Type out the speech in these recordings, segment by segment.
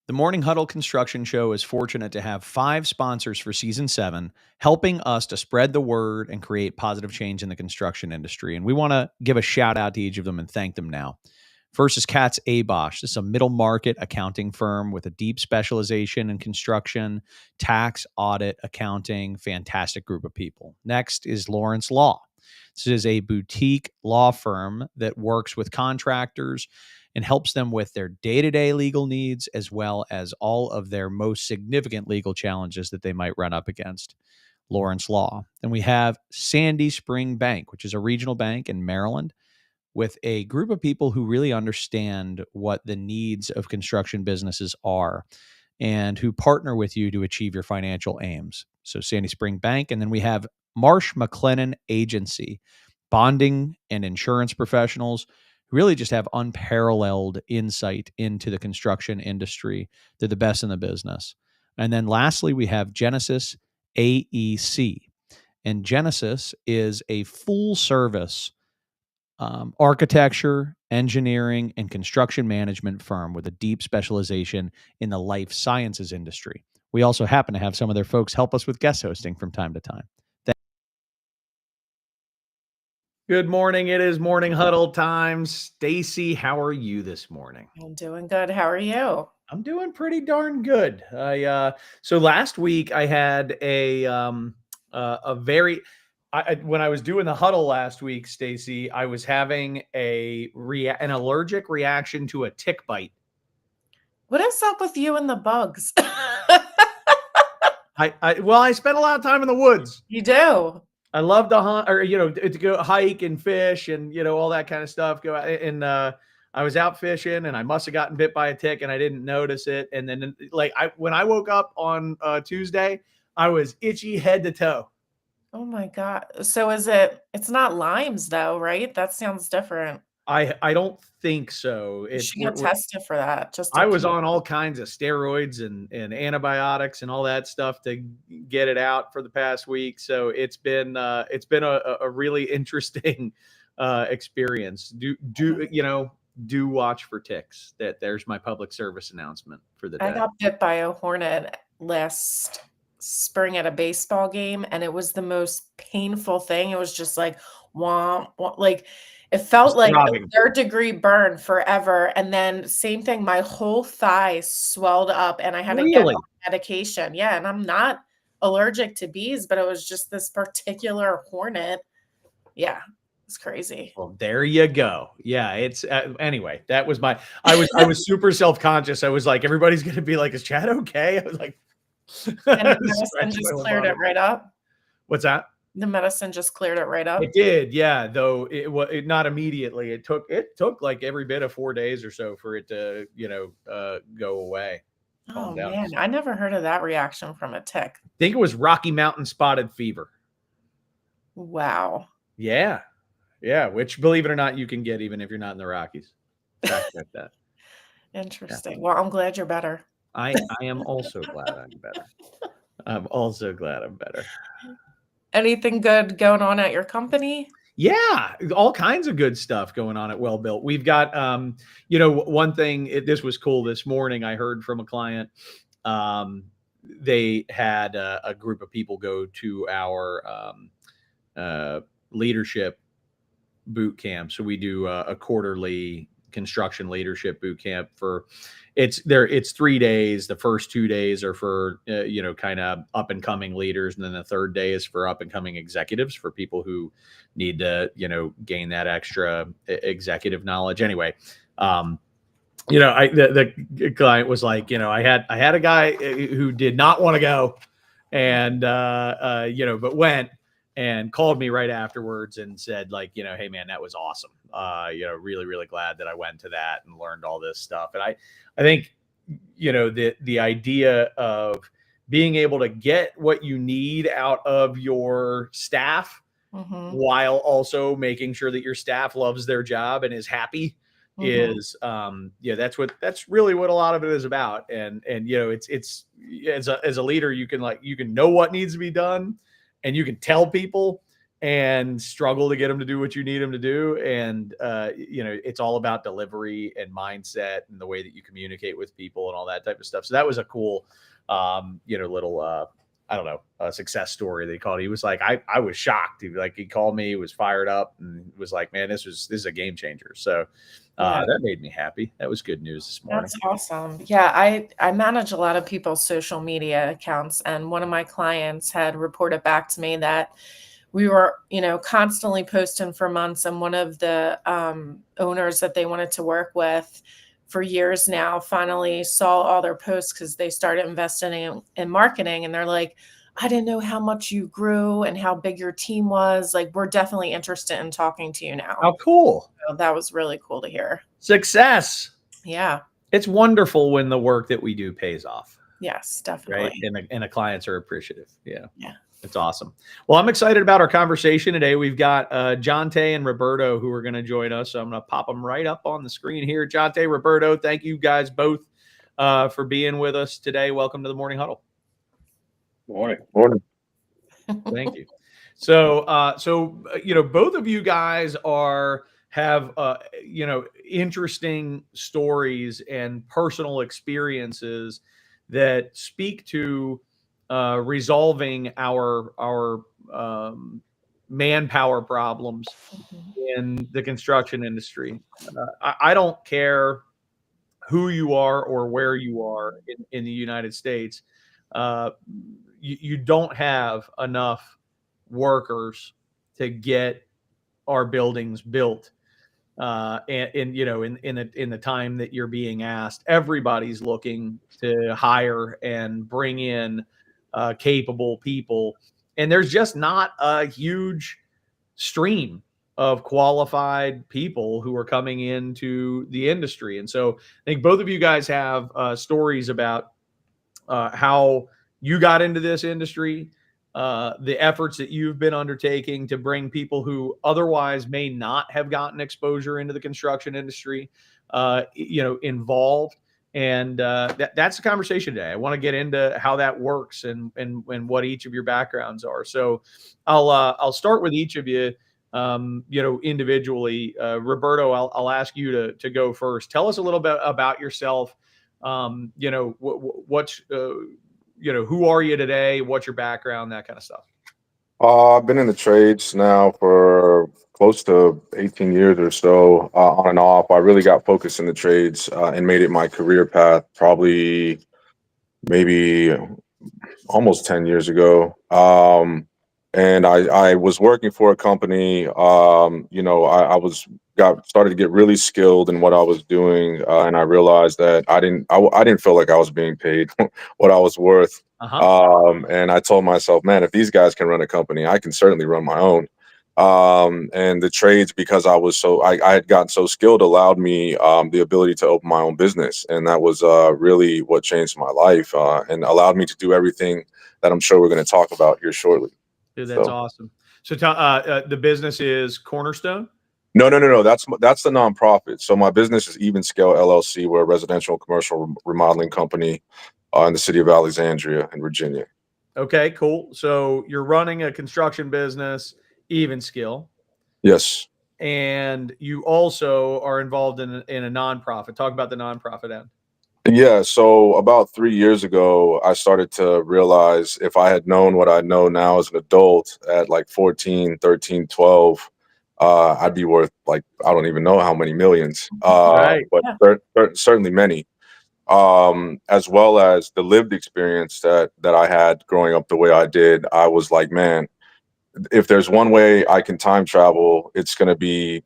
The Morning Huddle Construction Show is fortunate to have 5 sponsors for season 7, helping us to spread the word and create positive change in the construction industry. And we want to give a shout out to each of them and thank them now. First is Katz Abosch. This is a middle market accounting firm with a deep specialization in construction, tax, audit, accounting. Fantastic group of people. Next is Lawrence Law. This is a boutique law firm that works with contractors and helps them with their day-to-day legal needs, as well as all of their most significant legal challenges that they might run up against. Lawrence Law. Then we have Sandy Spring Bank, which is a regional bank in Maryland with a group of people who really understand what the needs of construction businesses are and who partner with you to achieve your financial aims. So Sandy Spring Bank. And then we have Marsh McLennan Agency, bonding and insurance professionals who really just have unparalleled insight into the construction industry. They're the best in the business. And then lastly, we have Genesis AEC. And Genesis is a full service architecture, engineering, and construction management firm with a deep specialization in the life sciences industry. We also happen to have some of their folks help us with guest hosting from time to time. Good morning. It is Morning Huddle time. Stacy, how are you this morning? I'm doing good. How are you? I'm doing pretty darn good. So last week I had when I was doing the huddle last week, Stacy, I was having an allergic reaction to a tick bite. What is up with you and the bugs? I spent a lot of time in the woods. You do. I love to hunt, or to go hike and fish, and all that kind of stuff. Go out and I was out fishing, and I must have gotten bit by a tick, and I didn't notice it. And then, when I woke up on Tuesday, I was itchy head to toe. Oh my God! So it's not Lyme's though, right? That sounds different. I don't think so. You should get tested for that. I was on all kinds of steroids and antibiotics and all that stuff to get it out for the past week. So it's been a really interesting experience. Do watch for ticks. There's my public service announcement for the day. I got bit by a hornet last spring at a baseball game, and it was the most painful thing. It was just like, wah, wah, like it felt like a 3rd-degree burn forever. And then same thing, my whole thigh swelled up, and I had to get on medication. Yeah, and I'm not allergic to bees, but it was just this particular hornet. Yeah. It's crazy. Well, there you go. Yeah, it's anyway. That was I was super self-conscious. I was like, everybody's gonna be like, is Chad okay? I was like, and the medicine just cleared it right up. What's that? The medicine just cleared it right up. It did, yeah. Though it not immediately. It took like every bit of 4 days or so for it to go away. Oh man, I never heard of that reaction from a tick. I think it was Rocky Mountain spotted fever. Wow. Yeah. Yeah, which, believe it or not, you can get even if you're not in the Rockies. Fact like that. Interesting. Yeah. Well, I'm glad you're better. I am also glad I'm better. I'm also glad I'm better. Anything good going on at your company? Yeah, all kinds of good stuff going on at Well Built. We've got, one thing, this was cool this morning. I heard from a client. They had a group of people go to our leadership boot camp. So we do a quarterly construction leadership boot camp it's 3 days. The first 2 days are for, kind of up and coming leaders. And then the 3rd day is for up and coming executives, for people who need to, gain that extra executive knowledge. Anyway, the client was like, I had a guy who did not want to go and, but went and called me right afterwards and said, like, hey man, that was awesome. Really, really glad that I went to that and learned all this stuff. And I think, the idea of being able to get what you need out of your staff while also making sure that your staff loves their job and is happy is that's really what a lot of it is about. And it's as a leader, you can know what needs to be done, and you can tell people and struggle to get them to do what you need them to do. And it's all about delivery and mindset and the way that you communicate with people and all that type of stuff. So that was a cool little I don't know, a success story they called it. He was like, I was shocked. He called me, he was fired up, and was like, man, this is a game changer. So that made me happy. That was good news this morning. That's awesome. Yeah, I manage a lot of people's social media accounts, and one of my clients had reported back to me that we were, constantly posting for months, and one of the owners that they wanted to work with for years now finally saw all their posts because they started investing in marketing, and they're like, I didn't know how much you grew and how big your team was. Like, we're definitely interested in talking to you now. Oh, cool. So that was really cool to hear. Success. Yeah. It's wonderful when the work that we do pays off. Yes, definitely. Right. And the clients are appreciative. Yeah. Yeah. It's awesome. Well, I'm excited about our conversation today. We've got Jonte and Roberto who are going to join us. So I'm going to pop them right up on the screen here. Jonte, Roberto, thank you guys both for being with us today. Welcome to the Morning Huddle. Morning. Thank you. So both of you guys have interesting stories and personal experiences that speak to resolving our manpower problems in the construction industry. I don't care who you are or where you are in the United States. You don't have enough workers to get our buildings built. And in the time that you're being asked, everybody's looking to hire and bring in capable people, and there's just not a huge stream of qualified people who are coming into the industry. And so I think both of you guys have stories about how you got into this industry, the efforts that you've been undertaking to bring people who otherwise may not have gotten exposure into the construction industry, involved. And that's the conversation today. I want to get into how that works and what each of your backgrounds are. So I'll start with each of you, individually. Roberto, I'll ask you to go first. Tell us a little bit about yourself. What's who are you today? What's your background? That kind of stuff. I've been in the trades now for close to 18 years or so, on and off. I really got focused in the trades and made it my career path probably maybe almost 10 years ago. And I was working for a company. I started to get really skilled in what I was doing, and I realized that I didn't feel like I was being paid what I was worth. And I told myself, man, if these guys can run a company, I can certainly run my own. And the trades, because I had gotten so skilled, allowed me the ability to open my own business, and that was really what changed my life and allowed me to do everything that I'm sure we're going to talk about here shortly. Dude, that's awesome. So the business is Cornerstone? No. That's the nonprofit. So my business is Even Scale LLC. We're a residential and commercial remodeling company in the city of Alexandria in Virginia. Okay, cool. So you're running a construction business, Even Scale. Yes. And you also are involved in a nonprofit. Talk about the nonprofit end. Yeah. So about 3 years ago, I started to realize if I had known what I know now as an adult at like 14, 13, 12, I'd be worth like, I don't even know how many millions, Right. but certainly many, as well as the lived experience that I had growing up the way I did. I was like, man, if there's one way I can time travel, it's going to be,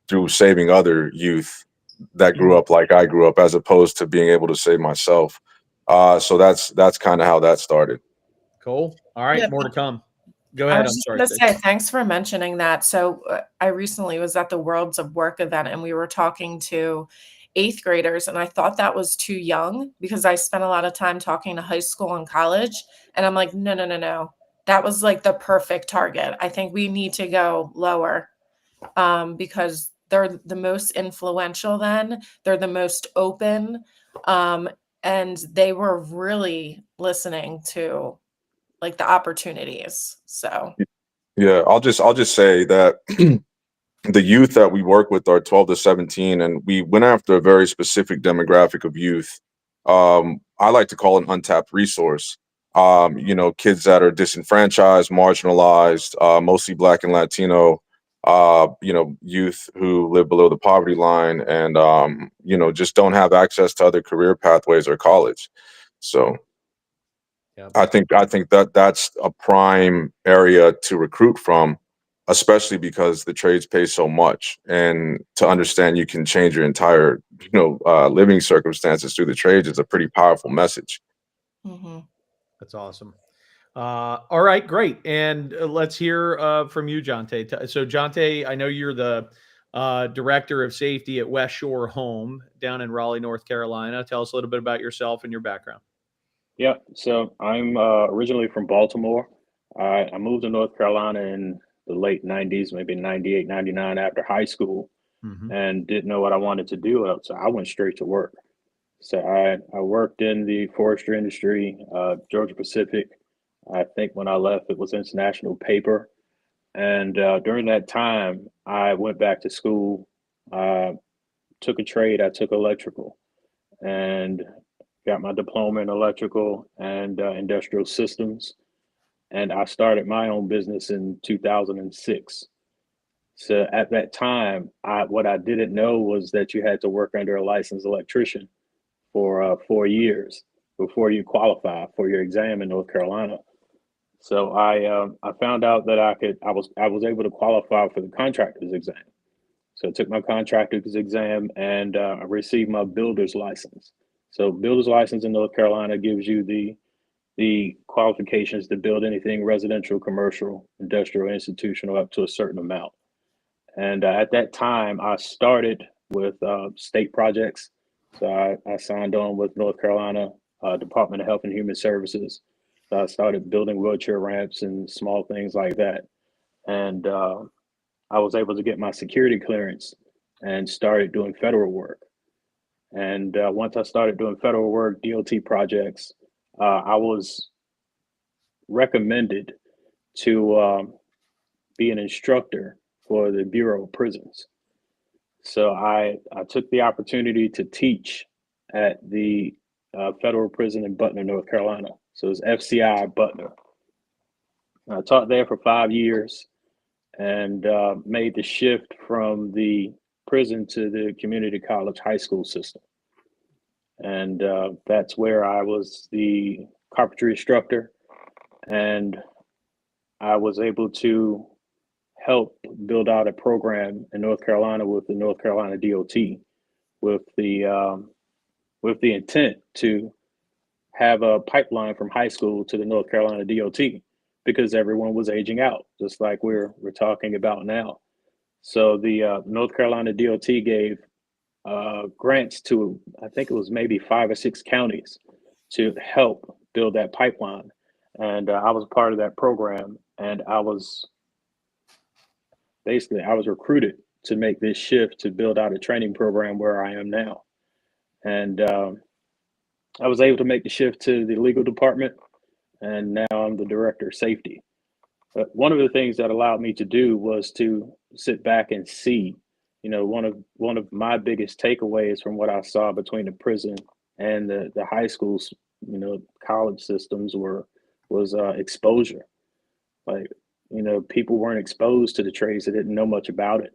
through saving other youth that grew up like I grew up, as opposed to being able to save myself. So that's kind of how that started. Cool. All right. More to come. Go ahead. I was going to say, thanks for mentioning that. So I recently was at the Worlds of Work event, and we were talking to 8th graders, and I thought that was too young because I spent a lot of time talking to high school and college. And I'm like, no. that was like the perfect target. I think we need to go lower because they're the most influential then. They're the most open. And they were really listening to like the opportunities. So Yeah, I'll just say that the youth that we work with are 12 to 17, and we went after a very specific demographic of youth. I like to call it an untapped resource. Kids that are disenfranchised, marginalized, mostly Black and Latino, youth who live below the poverty line and, just don't have access to other career pathways or college. So Yep. I think that that's a prime area to recruit from, especially because the trades pay so much, and to understand you can change your entire living circumstances through the trades is a pretty powerful message. That's awesome. All right, great. And let's hear from you, Jonte. So Jonte, I know you're the director of safety at West Shore Home down in Raleigh, North Carolina. Tell us a little bit about yourself and your background. Yeah, so I'm originally from Baltimore. I moved to North Carolina in the late 90s, maybe 98, 99 after high school, and didn't know what I wanted to do. So I went straight to work. So I worked in the forestry industry, Georgia Pacific. I think when I left, it was International Paper. And during that time, I went back to school, took a trade. I took electrical and got my diploma in electrical and industrial systems. And I started my own business in 2006. So at that time, what I didn't know was that you had to work under a licensed electrician for 4 years before you qualify for your exam in North Carolina. So I found out that I was able to qualify for the contractor's exam. So I took my contractor's exam and I received my builder's license. So builder's license in North Carolina gives you the qualifications to build anything residential, commercial, industrial, institutional up to a certain amount. And at that time, I started with state projects. So I signed on with North Carolina Department of Health and Human Services. So I started building wheelchair ramps and small things like that. And I was able to get my security clearance and started doing federal work. And once I started doing federal work, DOT projects, I was recommended to be an instructor for the Bureau of Prisons. So I took the opportunity to teach at the federal prison in Butner, North Carolina. So it's FCI Butner. I taught there for 5 years and made the shift from the prison to the community college high school system. And that's where I was the carpentry instructor, and I was able to help build out a program in North Carolina with the North Carolina DOT with the intent to have a pipeline from high school to the North Carolina DOT because everyone was aging out, just like we're talking about now. So the North Carolina DOT gave grants to, I think it was maybe 5 or 6 counties to help build that pipeline. And I was part of that program, and I was recruited to make this shift to build out a training program where I am now. And I was able to make the shift to the legal department, and now I'm the director of safety. But one of the things that allowed me to do was to sit back and see, one of my biggest takeaways from what I saw between the prison and the high schools, college systems was exposure. Like, people weren't exposed to the trades. They didn't know much about it.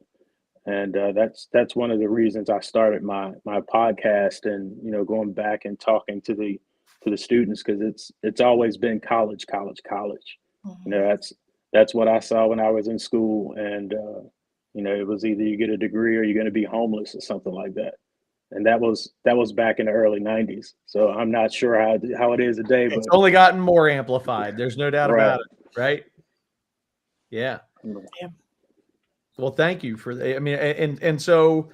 And that's one of the reasons I started my podcast and, going back and talking to the students, because it's always been college. That's what I saw when I was in school. And, it was either you get a degree or you're going to be homeless or something like that. And that was back in the early 90s. So I'm not sure how it is today. It's only gotten more amplified. There's no doubt about it. Right. Yeah. Yeah. Well, thank you for the, I mean, and so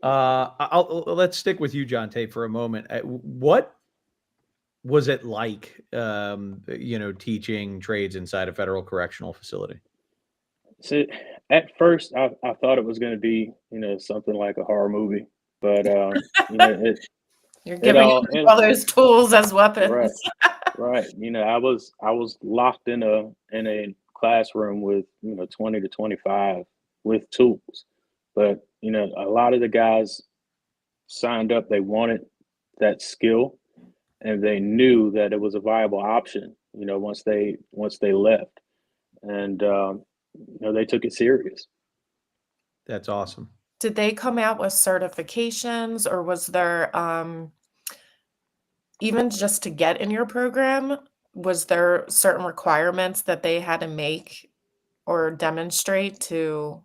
let's stick with you, Jonte, for a moment. What was it like, teaching trades inside a federal correctional facility? So at first, I thought it was going to be, something like a horror movie, but You're it giving all, them all those tools as weapons. right, right. I was locked in a classroom with 20 to 25 with tools, but a lot of the guys signed up. They wanted that skill, and they knew that it was a viable option. Once they left, and they took it serious. That's awesome. Did they come out with certifications, or was there even just to get in your program, was there certain requirements that they had to make or demonstrate to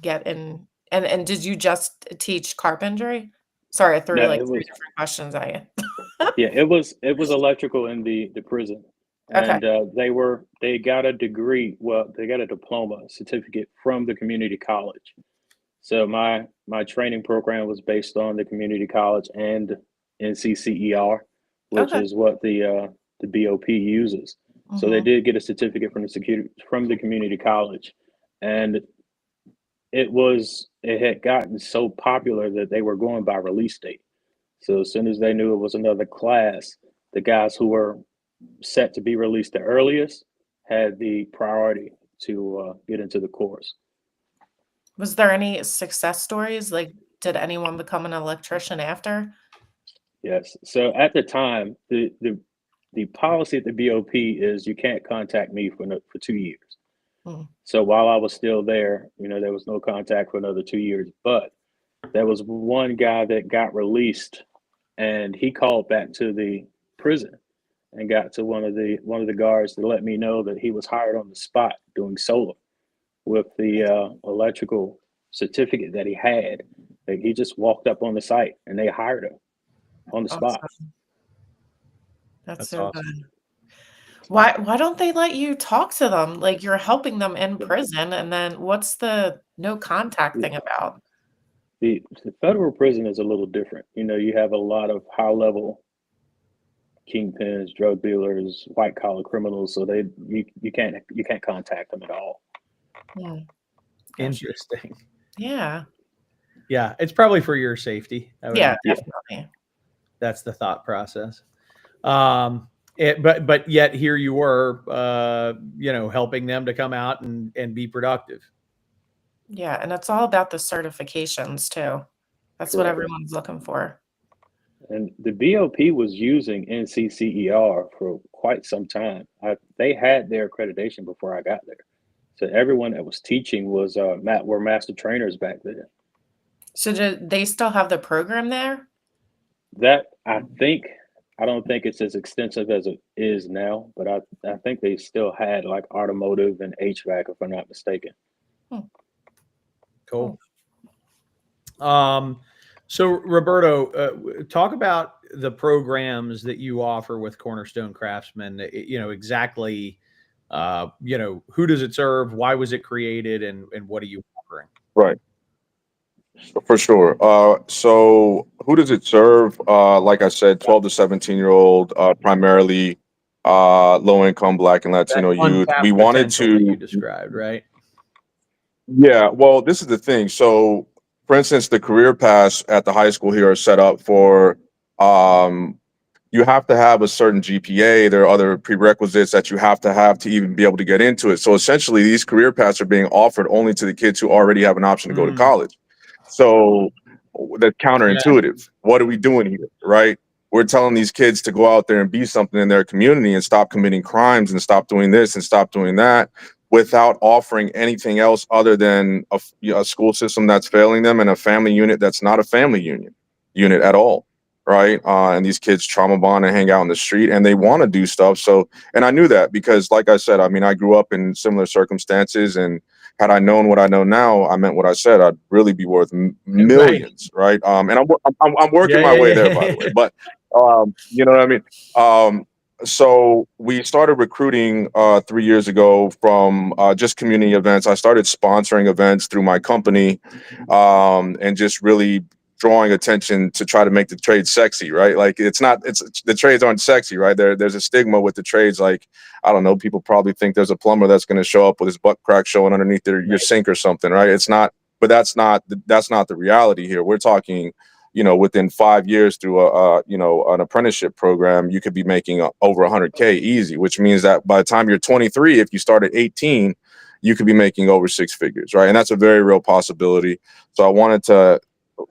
get in? And did you just teach carpentry? Sorry, I threw No, like it three was different questions at you. yeah, it was electrical in the prison, Okay. and they got a degree. Well, they got a diploma, a certificate from the community college. So my training program was based on the community college and NCCER, which Okay. is what the BOP uses. So they Mhm. did get a certificate from the community college, and it had gotten so popular that they were going by release date. So as soon as they knew it was another class, the guys who were set to be released the earliest had the priority to get into the course. Was there any success stories? Like, did anyone become an electrician after? Yes. So at the time, the policy at the BOP is you can't contact me for 2 years. Hmm. So while I was still there, there was no contact for another 2 years. But there was one guy that got released, and he called back to the prison and got to one of the guards to let me know that he was hired on the spot doing solar with the electrical certificate that he had. Like, he just walked up on the site and they hired him on the spot. Awesome. That's That's so awesome. good. Why don't they let you talk to them? Like, you're helping them in prison, and then what's the no contact thing about? The federal prison is a little different. You have a lot of high level kingpins, drug dealers, white collar criminals, so you can't contact them at all. Hmm. Interesting. Yeah. Yeah, it's probably for your safety. Yeah, Yeah. definitely. That's the thought process. But yet here you were, helping them to come out and be productive. Yeah, and it's all about the certifications too. That's what Correct. everyone's looking for. And the BOP was using NCCER for quite some time. They had their accreditation before I got there. So everyone that was teaching were master trainers back then. So do they still have the program there? That I don't think it's as extensive as it is now, but I think they still had like automotive and HVAC, if I'm not mistaken. Cool. So Roberto, talk about the programs that you offer with Cornerstone Craftsman. Exactly. Who does it serve? Why was it created? And what are you offering? Right. For sure. So who does it serve? Like I said, 12 to 17-year-old, primarily low income Black and Latino youth. We wanted Potential that you to, described, right? yeah, well, this is the thing. So, for instance, the career paths at the high school here are set up for you have to have a certain GPA. There are other prerequisites that you have to even be able to get into it. So essentially, these career paths are being offered only to the kids who already have an option to go to college. So that's counterintuitive. What are we doing here, right? We're telling these kids to go out there and be something in their community and stop committing crimes and stop doing this and stop doing that, without offering anything else other than a school system that's failing them and a family unit that's not a family unit at all. Right. And these kids trauma bond and hang out in the street and they want to do stuff. So, and I knew that because, like I said, I mean, I grew up in similar circumstances, and had I known what I know now, I meant what I said, I'd really be worth millions. Right. And I'm working my way there, by the way. But, you know what I mean? So we started recruiting 3 years ago from just community events. I started sponsoring events through my company, and just really drawing attention to try to make the trade sexy, right? Like it's the trades aren't sexy, right? There's a stigma with the trades. Like, I don't know, people probably think there's a plumber that's going to show up with his butt crack showing underneath your sink or something, right? It's not, but that's not the reality here. We're talking, within 5 years through an apprenticeship program, you could be making over 100K easy, which means that by the time you're 23, if you start at 18, you could be making over 6 figures, right? And that's a very real possibility. So I wanted to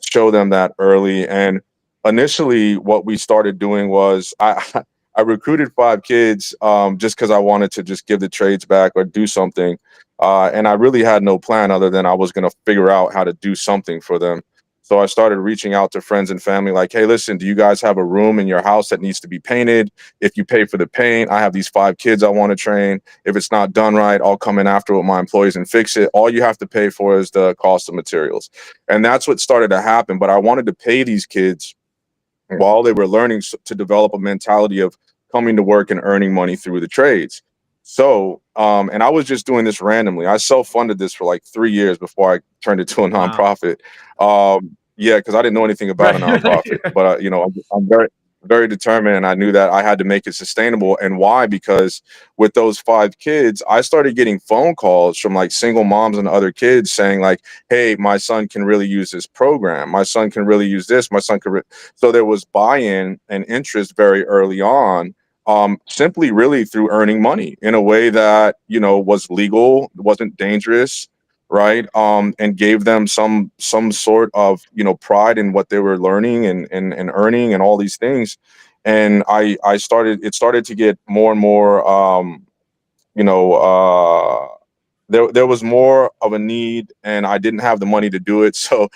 show them that early. And initially what we started doing was I recruited 5 kids just because I wanted to just give the trades back or do something. And I really had no plan other than I was going to figure out how to do something for them. So I started reaching out to friends and family like, hey, listen, do you guys have a room in your house that needs to be painted? If you pay for the paint, I have these 5 kids I want to train. If it's not done right, I'll come in after with my employees and fix it. All you have to pay for is the cost of materials. And that's what started to happen. But I wanted to pay these kids while they were learning to develop a mentality of coming to work and earning money through the trades. So, and I was just doing this randomly. I self-funded this for like 3 years before I turned it to a nonprofit. Wow. Yeah, because I didn't know anything about a nonprofit, but I'm very, very determined, and I knew that I had to make it sustainable. And why? Because with those 5 kids, I started getting phone calls from like single moms and other kids saying like, "Hey, my son can really use this program. My son can really use this. My son can." So there was buy-in and interest very early on. Simply really through earning money in a way that, was legal, wasn't dangerous, right? And gave them some sort of, pride in what they were learning and earning and all these things. And it started to get more and more, there was more of a need, and I didn't have the money to do it. So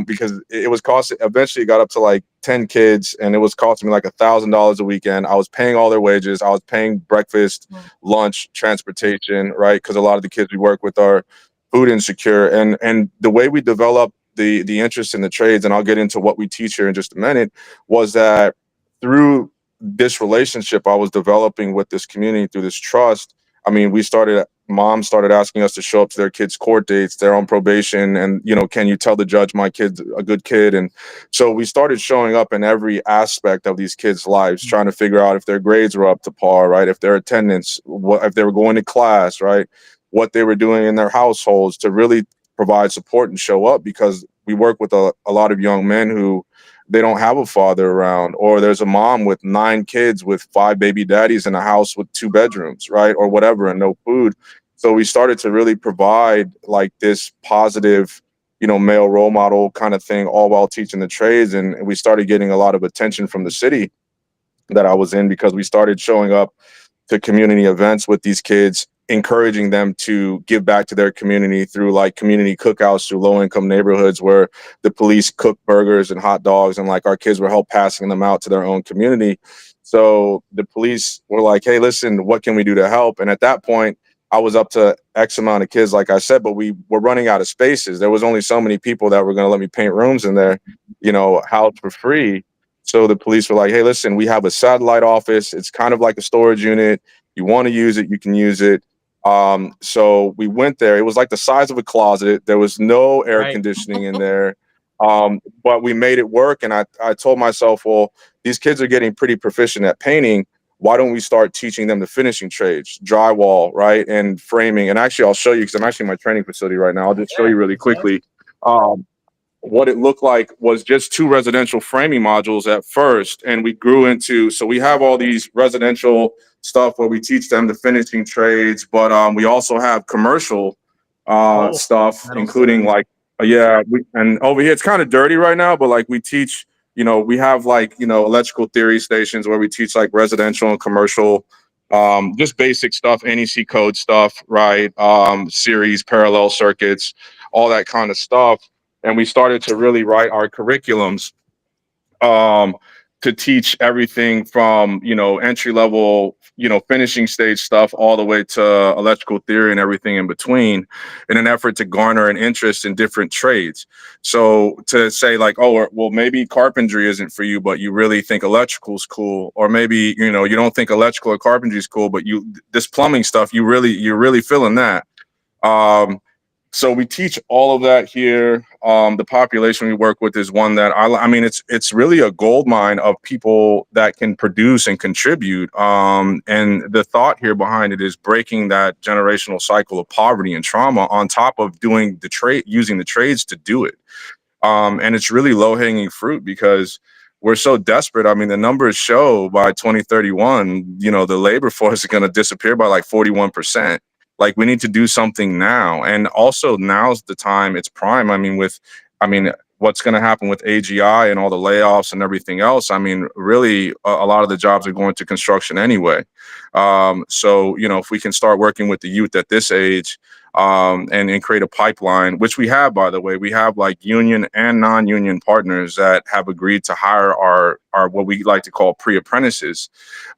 because it was costing, eventually it got up to like 10 kids, and it was costing me like $1,000 a weekend. I was paying all their wages. I was paying breakfast, lunch, transportation, right? Because a lot of the kids we work with are food insecure. And the way we developed the interest in the trades, and I'll get into what we teach here in just a minute, was that through this relationship I was developing with this community, through this trust. I mean, moms started asking us to show up to their kids' court dates. They're on probation, and can you tell the judge my kid's a good kid? And so we started showing up in every aspect of these kids' lives, trying to figure out if their grades were up to par, right? If their attendance, if they were going to class, right? What they were doing in their households to really provide support and show up, because we work with a lot of young men who they don't have a father around, or there's a mom with 9 kids with 5 baby daddies in a house with 2 bedrooms, right? Or whatever, and no food. So we started to really provide like this positive, male role model kind of thing, all while teaching the trades. And we started getting a lot of attention from the city that I was in, because we started showing up to community events with these kids, encouraging them to give back to their community through like community cookouts through low-income neighborhoods where the police cook burgers and hot dogs, and like our kids were help passing them out to their own community. So the police were like, hey, listen, what can we do to help? And at that point, I was up to X amount of kids, like I said, but we were running out of spaces. There was only so many people that were going to let me paint rooms in there, housed for free. So the police were like, hey, listen, we have a satellite office. It's kind of like a storage unit. You want to use it, you can use it. So we went there. It was like the size of a closet. There was no air conditioning in there. But we made it work. And I told myself, well, these kids are getting pretty proficient at painting. Why don't we start teaching them the finishing trades, drywall, right? And framing. And actually, I'll show you, because I'm actually in my training facility right now. I'll just show you really quickly. What it looked like was just 2 residential framing modules at first. And we grew into, so we have all these residential stuff where we teach them the finishing trades, but we also have commercial stuff, including like, and over here, it's kind of dirty right now, but like we teach, we have like, electrical theory stations where we teach like residential and commercial, just basic stuff, NEC code stuff, right? Series, parallel circuits, all that kind of stuff. And we started to really write our curriculums to teach everything from, entry level, finishing stage stuff all the way to electrical theory and everything in between, in an effort to garner an interest in different trades. So to say like, oh, well, maybe carpentry isn't for you, but you really think electrical's cool. Or maybe, you don't think electrical or carpentry is cool, but this plumbing stuff, you're really feeling that. So we teach all of that here. The population we work with is one that I mean, it's really a gold mine of people that can produce and contribute. And the thought here behind it is breaking that generational cycle of poverty and trauma on top of doing the trade, using the trades to do it. And it's really low hanging fruit because we're so desperate. I mean, the numbers show by 2031, you know, the labor force is going to disappear by like 41%. Like we need to do something now. And also now's the time, it's prime. I mean, what's going to happen with AGI and all the layoffs and everything else? I mean, really a lot of the jobs are going to construction anyway. So, you know, if we can start working with the youth at this age, and create a pipeline, which we have, by the way, we have like union and non-union partners that have agreed to hire our what we like to call pre-apprentices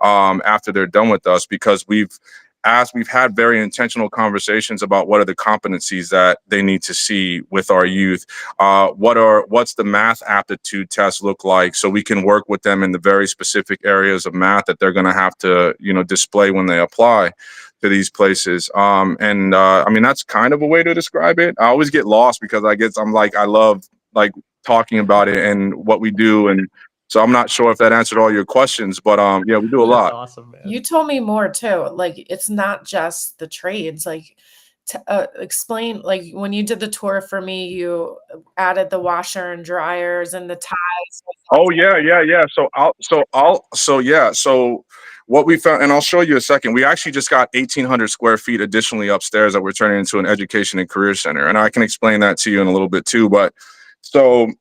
after they're done with us, because we've had very intentional conversations about what are the competencies that they need to see with our youth. What's the math aptitude test look like, so we can work with them in the very specific areas of math that they're going to have to, you know, display when they apply to these places. I mean, that's kind of a way to describe it. I always get lost because I love like talking about it and what we do. And so I'm not sure if that answered all your questions, but yeah, we do a lot. Awesome, man. You told me more too. Like, it's not just the trades. Like, explain, like when you did the tour for me, you added the washer and dryers and the ties. Oh yeah. So what we found, and I'll show you a second, we actually just got 1,800 square feet additionally upstairs that we're turning into an education and career center. And I can explain that to you in a little bit too. But so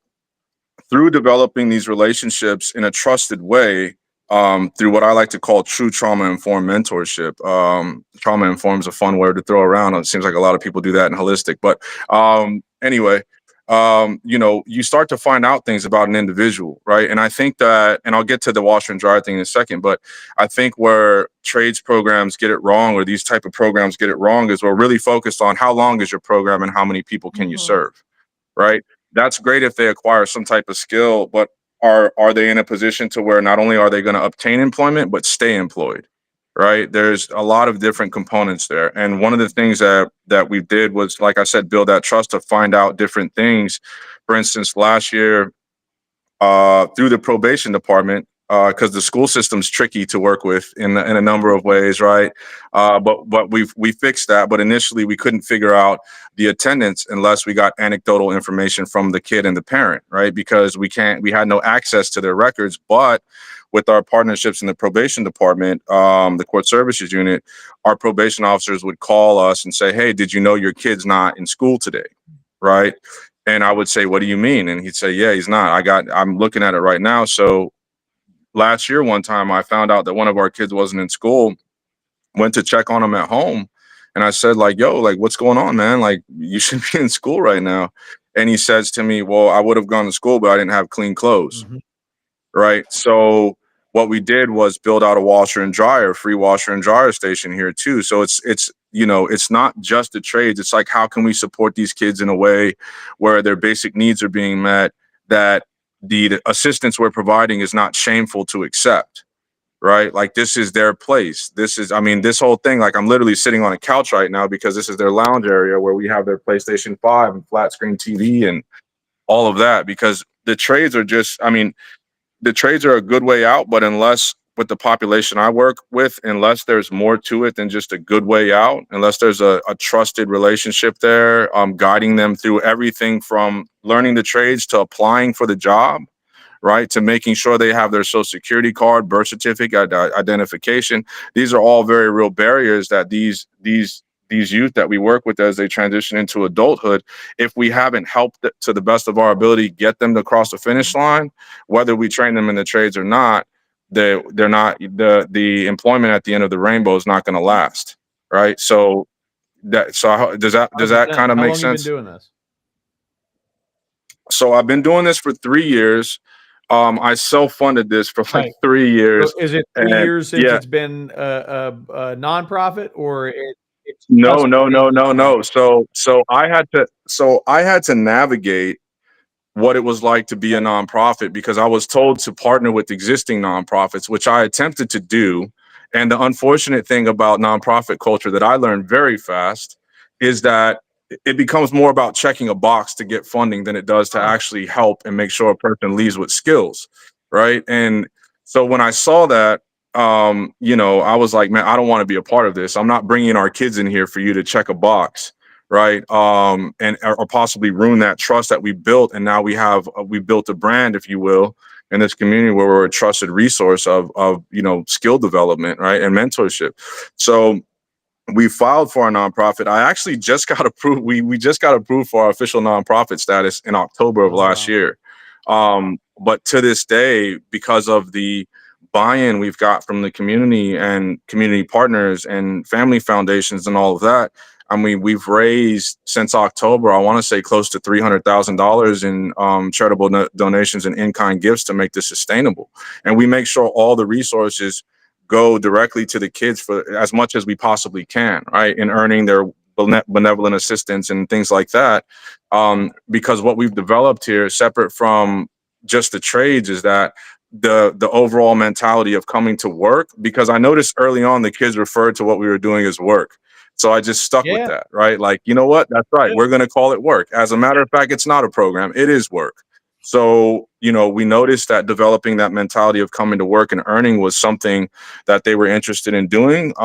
through developing these relationships in a trusted way, through what I like to call true trauma-informed mentorship. Trauma-informed is a fun word to throw around. It seems like a lot of people do that in holistic. But anyway, you know, you start to find out things about an individual, right? And I think that, and I'll get to the washer and dryer thing in a second, but I think where trades programs get it wrong, or these type of programs get it wrong, is we're really focused on how long is your program and how many people can you serve, right? That's great if they acquire some type of skill, but are they in a position to where not only are they going to obtain employment, but stay employed, right? There's a lot of different components there. And one of the things that we did was, like I said, build that trust to find out different things. For instance, last year, through the probation department, because the school system's tricky to work with in a number of ways, right? But we fixed that. But initially, we couldn't figure out the attendance unless we got anecdotal information from the kid and the parent, right? Because we had no access to their records. But with our partnerships in the probation department, the court services unit, our probation officers would call us and say, "Hey, did you know your kid's not in school today?" Right? And I would say, "What do you mean?" And he'd say, "Yeah, he's not. I'm looking at it right now." So last year, one time I found out that one of our kids wasn't in school, went to check on him at home. And I said, like, "Yo, like, what's going on, man? Like, you should be in school right now." And he says to me, "Well, I would have gone to school, but I didn't have clean clothes." Right? So what we did was build out a washer and dryer, free washer and dryer station here too. So it's you know, it's not just the trades. It's like, how can we support these kids in a way where their basic needs are being met, that the assistance we're providing is not shameful to accept, right? Like, this is their place. I mean, this whole thing, like, I'm literally sitting on a couch right now because this is their lounge area where we have their PlayStation 5 and flat screen TV and all of that, because the trades are just, I mean, the trades are a good way out, but unless, with the population I work with, unless there's more to it than just a good way out, unless there's a trusted relationship there, guiding them through everything from learning the trades to applying for the job, right, to making sure they have their social security card, birth certificate, identification. These are all very real barriers that these youth that we work with as they transition into adulthood, if we haven't helped to the best of our ability get them to cross the finish line, whether we train them in the trades or not, they're not, the employment at the end of the rainbow is not going to last, right? So does that kind of make sense? How long have you been doing this? So I've been doing this for 3 years. I self-funded this for like 3 years. So is it 3 years since it's been a nonprofit, or No. So I had to navigate what it was like to be a nonprofit, because I was told to partner with existing nonprofits, which I attempted to do. And the unfortunate thing about nonprofit culture that I learned very fast is that it becomes more about checking a box to get funding than it does to actually help and make sure a person leaves with skills, right? And so when I saw that, I was like, man, I don't want to be a part of this. I'm not bringing our kids in here for you to check a box, right? And or possibly ruin that trust that we built. And now we built a brand, if you will, in this community where we're a trusted resource of skill development, right, and mentorship. So we filed for a nonprofit. I actually just got approved. We just got approved for our official nonprofit status in October of last year. But to this day, because of the buy-in we've got from the community and community partners and family foundations and all of that, I mean, we've raised since October, I want to say close to $300,000 in charitable donations and in-kind gifts to make this sustainable. And we make sure all the resources go directly to the kids for as much as we possibly can, right? In earning their benevolent assistance and things like that. Because what we've developed here, separate from just the trades, is that the overall mentality of coming to work, because I noticed early on the kids referred to what we were doing as work. So I just stuck with that, right? Like, you know what? That's right. We're going to call it work. As a matter of fact, it's not a program. It is work. So, we noticed that developing that mentality of coming to work and earning was something that they were interested in doing.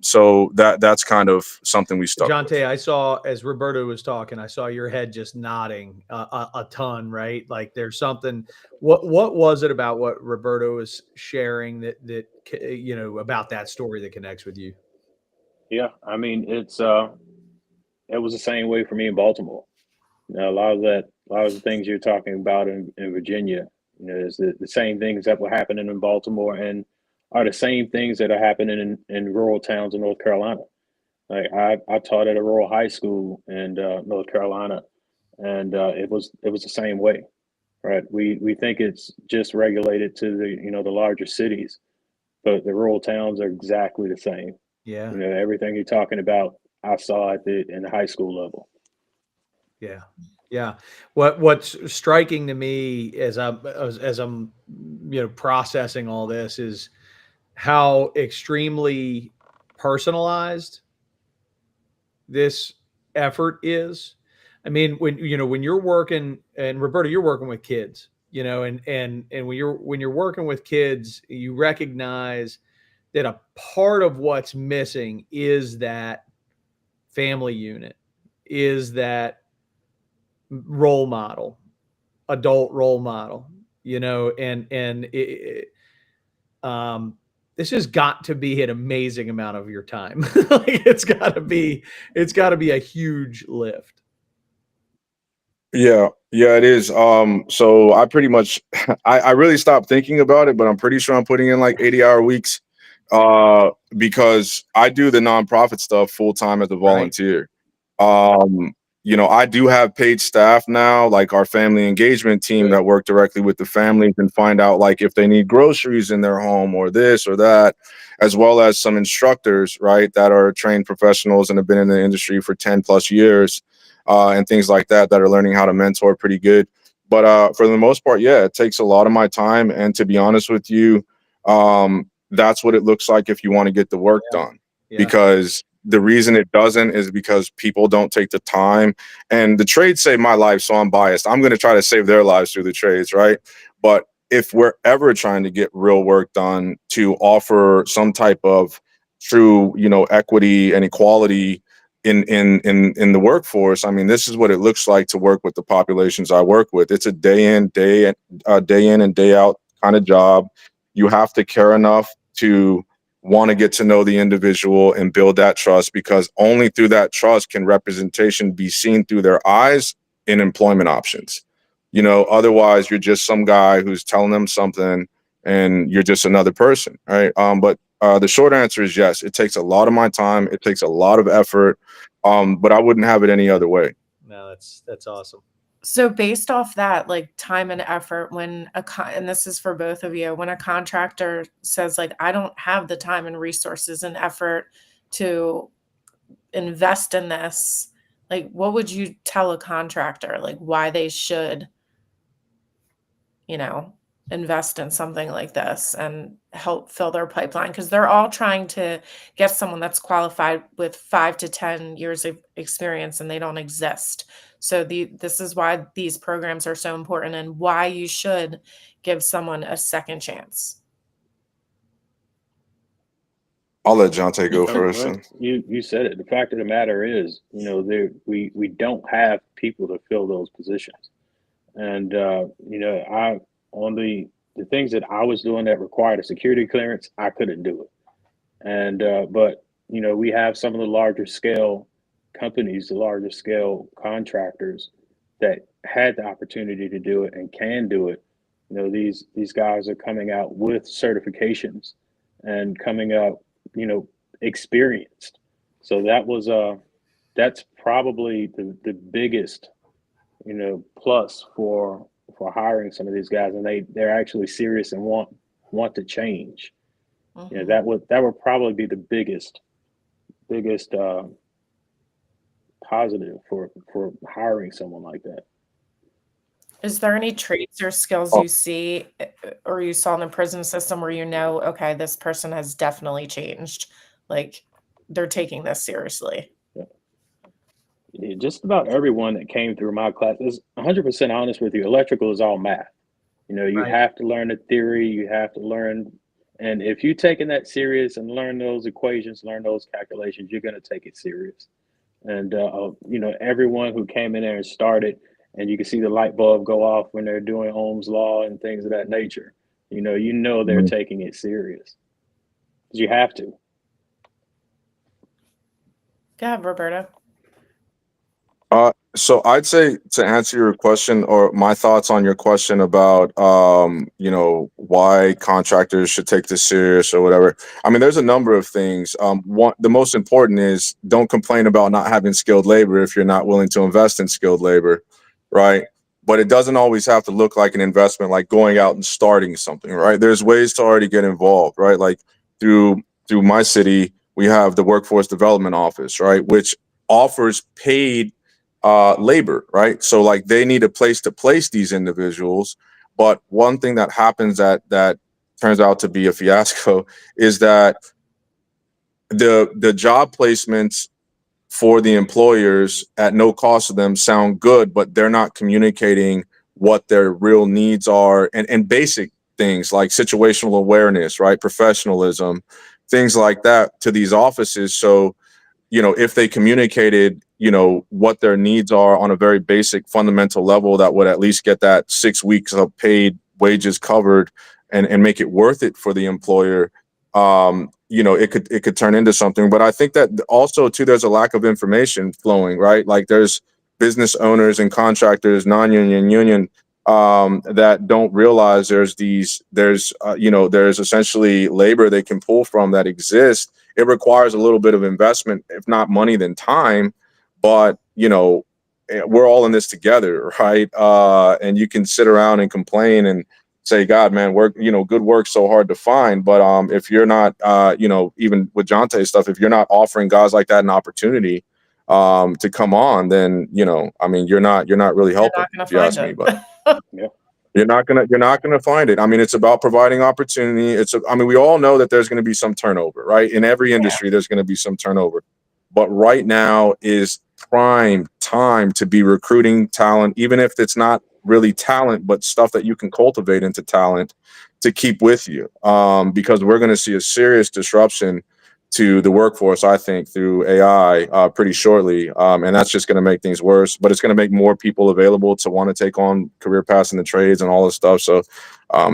So that's kind of something we stuck with. Jonte, I saw, as Roberto was talking, I saw your head just nodding a ton, right? Like there's something, what was it about what Roberto was sharing that about that story that connects with you? Yeah, I mean, it was the same way for me in Baltimore. A lot of the things you're talking about in Virginia, is the same things that were happening in Baltimore and are the same things that are happening in rural towns in North Carolina. Like I taught at a rural high school in North Carolina, and it was the same way, right? We think it's just regulated to the larger cities, but the rural towns are exactly the same. Yeah. Everything you're talking about, I saw in the high school level. Yeah. Yeah. What's striking to me as I'm processing all this is how extremely personalized this effort is. I mean, when you're working, and Roberta, you're working with kids, and when you're working with kids, you recognize that a part of what's missing is that family unit, is that role model, adult role model, this has got to be an amazing amount of your time. Like it's got to be a huge lift. Yeah, it is. So I pretty much, I really stopped thinking about it, but I'm pretty sure I'm putting in like 80-hour weeks, because I do the nonprofit stuff full time as a volunteer. Right. I do have paid staff now, like our family engagement team that work directly with the families and find out like if they need groceries in their home or this or that, as well as some instructors, right, that are trained professionals and have been in the industry for 10 plus years, and things like that are learning how to mentor pretty good. But for the most part, yeah, it takes a lot of my time. And to be honest with you, that's what it looks like if you want to get the work done. Yeah. Because the reason it doesn't is because people don't take the time. And the trades save my life, so I'm biased. I'm going to try to save their lives through the trades, right? But if we're ever trying to get real work done to offer some type of true, equity and equality in the workforce, I mean, this is what it looks like to work with the populations I work with. It's a day in and day out kind of job. You have to care enough to want to get to know the individual and build that trust, because only through that trust can representation be seen through their eyes in employment options. Otherwise you're just some guy who's telling them something and you're just another person, right? But the short answer is yes, it takes a lot of my time. It takes a lot of effort. But I wouldn't have it any other way. No, that's awesome. So based off that, like time and effort, when and this is for both of you, when a contractor says like, I don't have the time and resources and effort to invest in this, like, what would you tell a contractor, like why they should, invest in something like this and help fill their pipeline, because they're all trying to get someone that's qualified with 5 to 10 years of experience, and they don't exist. So this is why these programs are so important and why you should give someone a second chance. I'll let Jonte go first. Well, you said it. The fact of the matter is, you know, we don't have people to fill those positions. And you know, on the things that I was doing that required a security clearance, I couldn't do it. And but you know, we have some of the larger scale companies, the larger scale contractors that had the opportunity to do it and can do it. You know, these guys are coming out with certifications and coming out, you know, experienced. So that's probably the biggest, you know, plus for hiring some of these guys, and they're actually serious and want to change. Mm-hmm. You know, that would probably be the biggest positive for hiring someone like that. Is there any traits or skills you see or you saw in the prison system where you know, okay, this person has definitely changed, like they're taking this seriously? Yeah, just about everyone that came through my class is 100% honest with you. Electrical is all math. You know, you have to learn the theory, you have to learn, and if you're taking that serious and learn those equations, learn those calculations, you're going to take it serious. And you know, everyone who came in there and started, and you can see the light bulb go off when they're doing Ohm's law and things of that nature. You know they're taking it serious. You have to. Go ahead, Roberto. So I'd say, to answer your question, or my thoughts on your question about, you know, why contractors should take this serious or whatever. I mean, there's a number of things. The most important is, don't complain about not having skilled labor if you're not willing to invest in skilled labor, right? But it doesn't always have to look like an investment, like going out and starting something, right? There's ways to already get involved, right? Like through my city, we have the Workforce Development Office, right, which offers paid labor, right? So like they need a place to place these individuals. But one thing that happens that turns out to be a fiasco is that the job placements for the employers at no cost to them sound good, but they're not communicating what their real needs are, and basic things like situational awareness, right? Professionalism, things like that to these offices. So, you know, if they communicated, you know, what their needs are on a very basic fundamental level, that would at least get that 6 weeks of paid wages covered and make it worth it for the employer. You know, it could turn into something. But I think that also too, there's a lack of information flowing, right? Like there's business owners and contractors, non-union, union, that don't realize there's you know, there's essentially labor they can pull from that exists. It requires a little bit of investment, if not money, then time. But, you know, we're all in this together, right? And you can sit around and complain and say, God, man, work, you know, good work's so hard to find. But if you're not, you know, even with Jonte's stuff, if you're not offering guys like that an opportunity to come on, then, you know, I mean, you're not really helping, if you ask me. But yeah. You're not gonna find it. I mean, it's about providing opportunity. I mean, we all know that there's gonna be some turnover, right? In every industry, there's gonna be some turnover. But right now is prime time to be recruiting talent, even if it's not really talent, but stuff that you can cultivate into talent to keep with you. Because we're gonna see a serious disruption to the workforce, I think, through AI pretty shortly. And that's just going to make things worse, but it's going to make more people available to want to take on career paths in the trades and all this stuff. So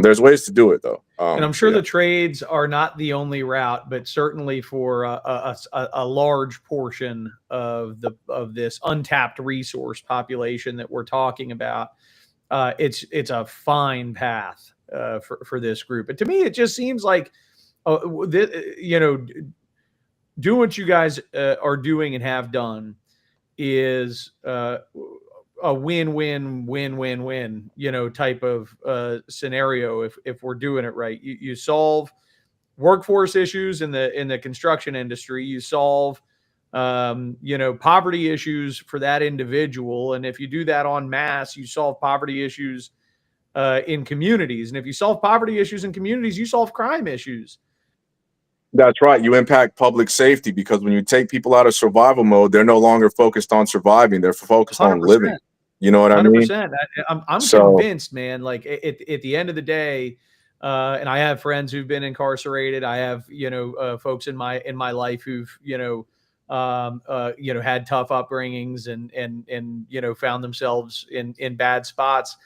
there's ways to do it, though. And I'm sure the trades are not the only route, but certainly for a large portion of this untapped resource population that we're talking about, it's a fine path for this group. But to me, it just seems like, you know, do what you guys are doing and have done is a win-win-win-win-win, you know, type of scenario. If we're doing it right, you solve workforce issues in the construction industry, you solve you know, poverty issues for that individual, and if you do that en masse, you solve poverty issues in communities. And if you solve poverty issues in communities, you solve crime issues. That's right. You impact public safety, because when you take people out of survival mode, they're no longer focused on surviving. They're focused 100%. On living. You know what I mean? 100%. I'm convinced, man, like at the end of the day, and I have friends who've been incarcerated. I have, folks in my life who've, had tough upbringings and found themselves in bad spots,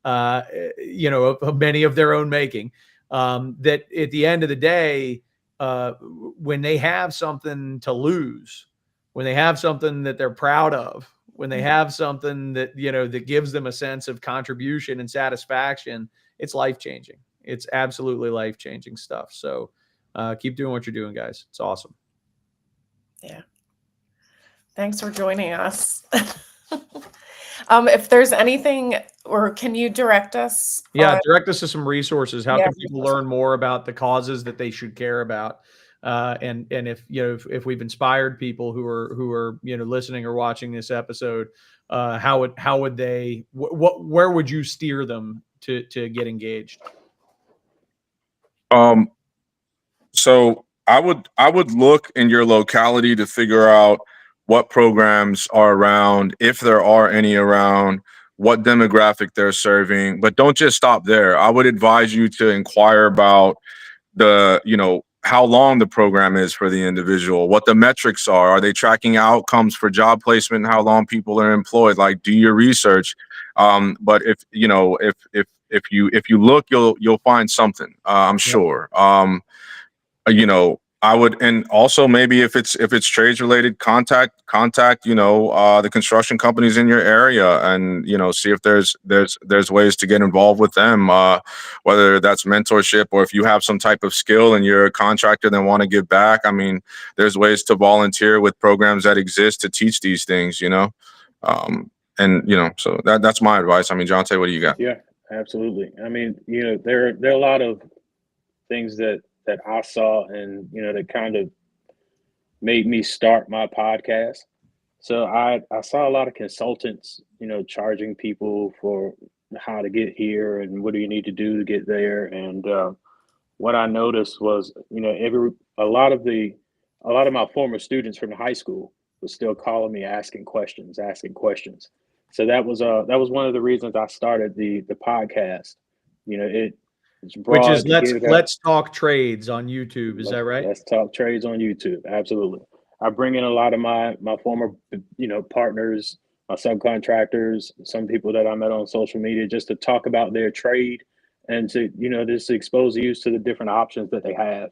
many of their own making, that at the end of the day, when they have something to lose, when they have something that they're proud of, when they have something that, that gives them a sense of contribution and satisfaction, it's life-changing. It's absolutely life-changing stuff. So keep doing what you're doing, guys. It's awesome. Yeah. Thanks for joining us. If there's anything, or can you direct us? Direct us to some resources. How can people learn more about the causes that they should care about? And if we've inspired people who are listening or watching this episode, how would they, where would you steer them to get engaged? So I would look in your locality to figure out what programs are around, if there are any around, what demographic they're serving. But don't just stop there. I would advise you to inquire about how long the program is for the individual, what the metrics are. Are they tracking outcomes for job placement and how long people are employed? Like, do your research. But if you look, you'll find something. I'm sure. I would, and also maybe if it's trades related, contact the construction companies in your area, and see if there's ways to get involved with them, whether that's mentorship, or if you have some type of skill and you're a contractor that want to give back. I mean, there's ways to volunteer with programs that exist to teach these things, so that's my advice. I mean, Jonte, what do you got? Yeah, absolutely. I mean, there are a lot of things that I saw, and that kind of made me start my podcast. So I saw a lot of consultants, charging people for how to get here and what do you need to do to get there. And what I noticed was, a lot of my former students from high school was still calling me, asking questions. So that was one of the reasons I started the podcast. Which is let's talk trades on YouTube. Is that right? Let's talk trades on YouTube. Absolutely. I bring in a lot of my former, partners, my subcontractors, some people that I met on social media, just to talk about their trade and to, just expose you to the different options that they have.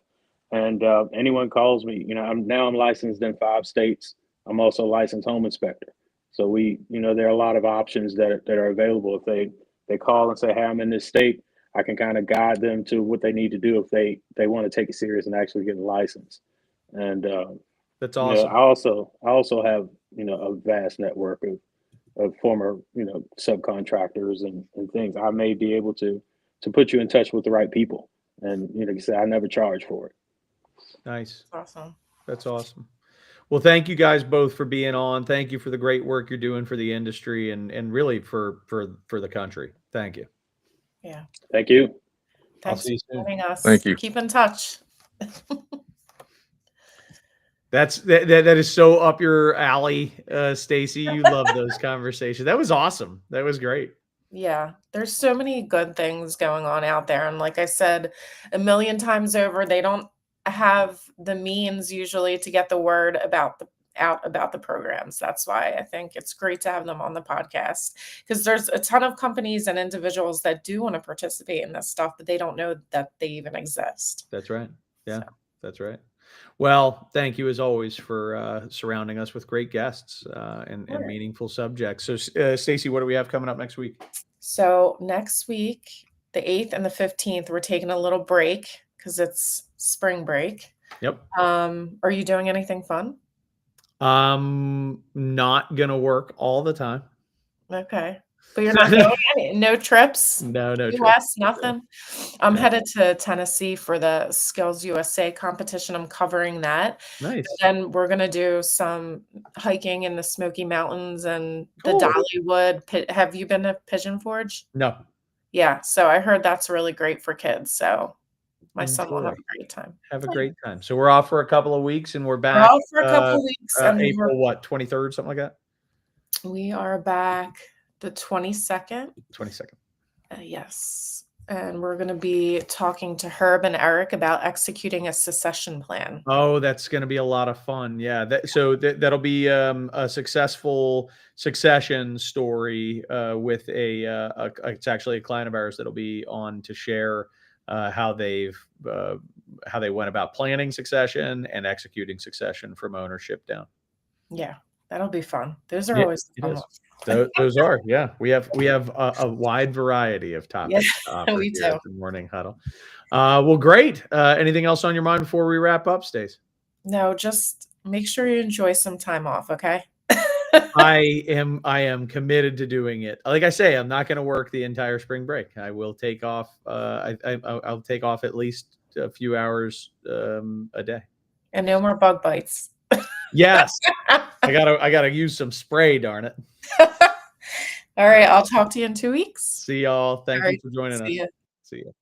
And anyone calls me, I'm licensed in 5 states. I'm also a licensed home inspector. So there are a lot of options that are available. If they call and say, hey, I'm in this state, I can kind of guide them to what they need to do if they want to take it serious and actually get a license. And that's awesome. I also have a vast network of former subcontractors and things. I may be able to put you in touch with the right people. And like you said, I never charge for it. Nice. Awesome. That's awesome. Well, thank you guys both for being on. Thank you for the great work you're doing for the industry and really for the country. Thank you. Yeah. Thank you. Thanks for joining us. Thank you. Keep in touch. That is so up your alley, Stacy. You love those conversations. That was awesome. That was great. Yeah, there's so many good things going on out there. And like I said a million times over, they don't have the means usually to get the word out about the programs. That's why I think it's great to have them on the podcast, because there's a ton of companies and individuals that do want to participate in this stuff, but they don't know that they even exist. That's right. Yeah, so. That's right. Well, thank you as always for surrounding us with great guests and meaningful subjects. So, Stacy, what do we have coming up next week? So next week, the 8th and the 15th, we're taking a little break because it's spring break. Yep. Are you doing anything fun? Not gonna work all the time. Okay. But you're not going no trips? No US, trips. Nothing? I'm headed to Tennessee for the Skills USA competition. I'm covering that. Nice. And we're going to do some hiking in the Smoky Mountains and the Dollywood. Have you been to Pigeon Forge? No. Yeah, so I heard that's really great for kids. So my son will have Enjoy. a great time. Have a great time. So we're off for a couple of weeks, and we're We're back. off for a couple of weeks, and April what, 23rd, something like that. we are back the 22nd. 22nd. Yes. And we're going to be talking to Herb and Eric about executing a succession plan. Oh, that's going to be a lot of fun. Yeah. That'll be a successful succession story with it's actually a client of ours that'll be on to share how they went about planning succession and executing succession from ownership down. Yeah, that'll be fun. Those are always fun. Those are, yeah. We have a wide variety of topics. Yes, we do. At the Morning Huddle. Well, great. Anything else on your mind before we wrap up, Stace? No, just make sure you enjoy some time off, okay? I am committed to doing it. Like I say, I'm not going to work the entire spring break. I will take off. I'll take off at least a few hours a day. And no more bug bites. Yes, I gotta use some spray. Darn it. All right, I'll talk to you in 2 weeks. See y'all. Thank you for joining us. See ya. See ya.